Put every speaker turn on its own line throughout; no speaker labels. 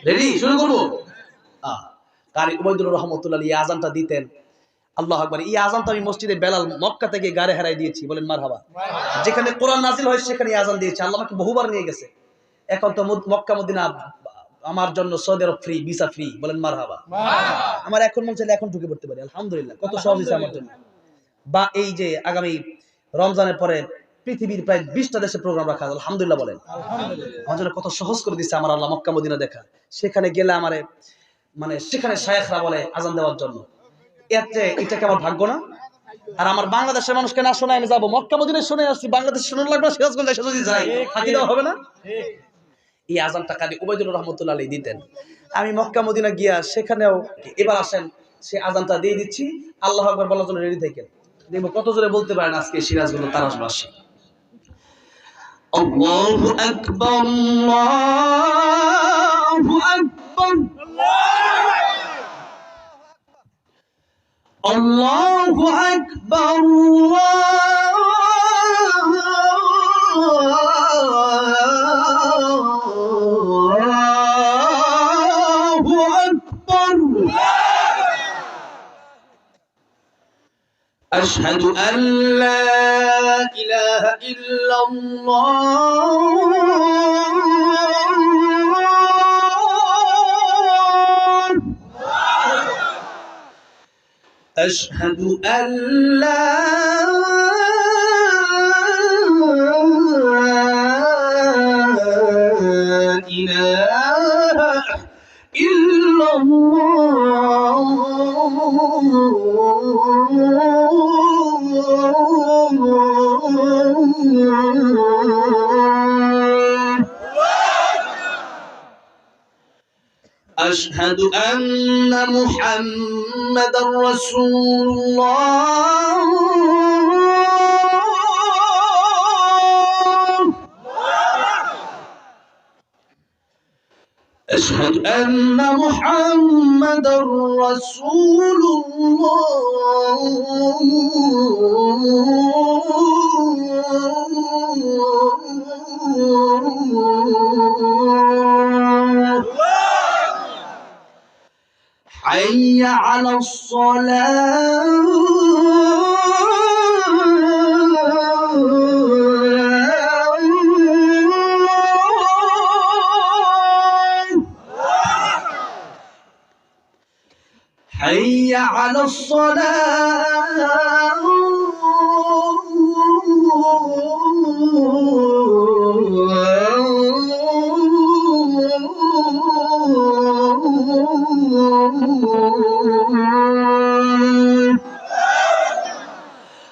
Ready, শুরু করবো। কারি উবাইদুর রহমতুল্লাহ এই আজানটা দিতেন। আল্লাহু আকবার। এই আজানটা আমি মসজিদে বেলাল মক্কা থেকে গাড়ি হারাই দিয়েছি, বলেন মারহাবা। যেখানে কোরআন নাজিল হয় সেখানে আজান দিয়েছে, আল্লাহ আমাকে বহুবার নিয়ে গেছে। এখন তো মক্কা মদিনা আমার জন্য সৌদি আরব ফ্রি, ভিসা ফ্রি, বলেন মারহাবা। আমার এখন মন চাইলে এখন ঢুকে পড়তে পারি, আলহামদুলিল্লাহ, কত সহজ হয়েছে আমার জন্য। বা এই যে আগামী রমজানের পরে পৃথিবীর প্রায় 20টা দেশে প্রোগ্রাম রাখা, আলহামদুলিল্লাহ বলেন। আমার জন্য কত সহজ করে দিচ্ছে আমার আল্লাহ মক্কা মদিনা দেখা। সেখানে গেলে আমারে মানে সেখানে শায়েখরা বলে আজান দেওয়ার জন্য, এটা কি আমার ভাগ্য না? আর আমার বাংলাদেশের মানুষকে না শোনায় আমি যাবো মক্কা মদিনায় শুনে আসছি, বাংলাদেশ শোনার লাগবে সিরাজগঞ্জ এসে যদি যাই ফাঁকি দেওয়া হবে না? এই আজানটা কাদি উবাইদুর রহমতুল্লাহ আলাইহি দিতেন। আমি মক্কা মদিনা গিয়া সেখানেও এবার আসেন সে আজানটা দিয়ে দিচ্ছি, আল্লাহু আকবার বলার জন্য রেডি থাকেন। দেখবো কত জোরে বলতে পারেন আজকে সিরাজগঞ্জ তারাশবাসী। আল্লাহু আকবার, আল্লাহু আকবার, আল্লাহু আকবার, আল্লাহু আকবার। আশহাদু আন লা ইলাহা ইল্লাল্লাহ, আশহাদু আন লা ইলাহা ইল্লাল্লাহ, أشهد أن محمدا رسول الله، أشهد أن محمدا رسول الله، حي على الصلاة، حي على الصلاة،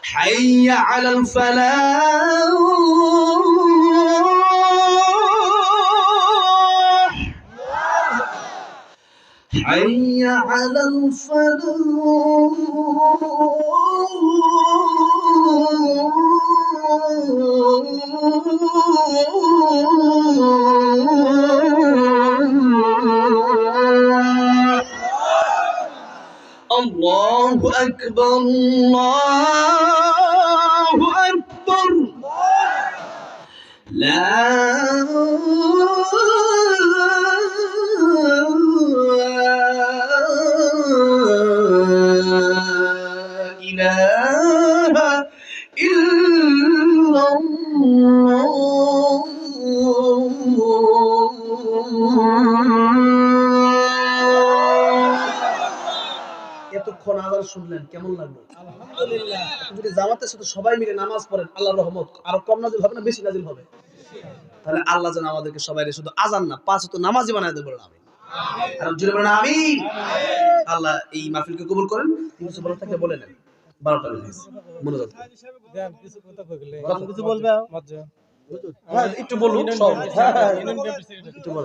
حي على الفلاح، حي على الفلاح. الله أكبر، الله أكبر، لا إله إلا الله। এতক্ষণ আজান শুনলেন, কেমন লাগলো? আলহামদুলিল্লাহ। যদি জামাতের সাথে সবাই মিলে নামাজ পড়েন, আল্লাহর রহমত আরো কম নাজিল হবে না বেশি নাজিল হবে? তাহলে আল্লাহ যেন আমাদেরকে সবাই শুধু আজান না 5 ওয়াক্ত নামাজি বানায় দেবেন, আমিন। আর জোরে বলেন আমিন। আল্লাহ এই মাহফিলকে কবুল করেন। কিছু বলার থাকলে বলে নেন, 12টা বেজে গেছে, মনোযোগ দেন। কিছু কথা কইলে কিছু বলবে, একটু বলুন সব। একটু বলুন।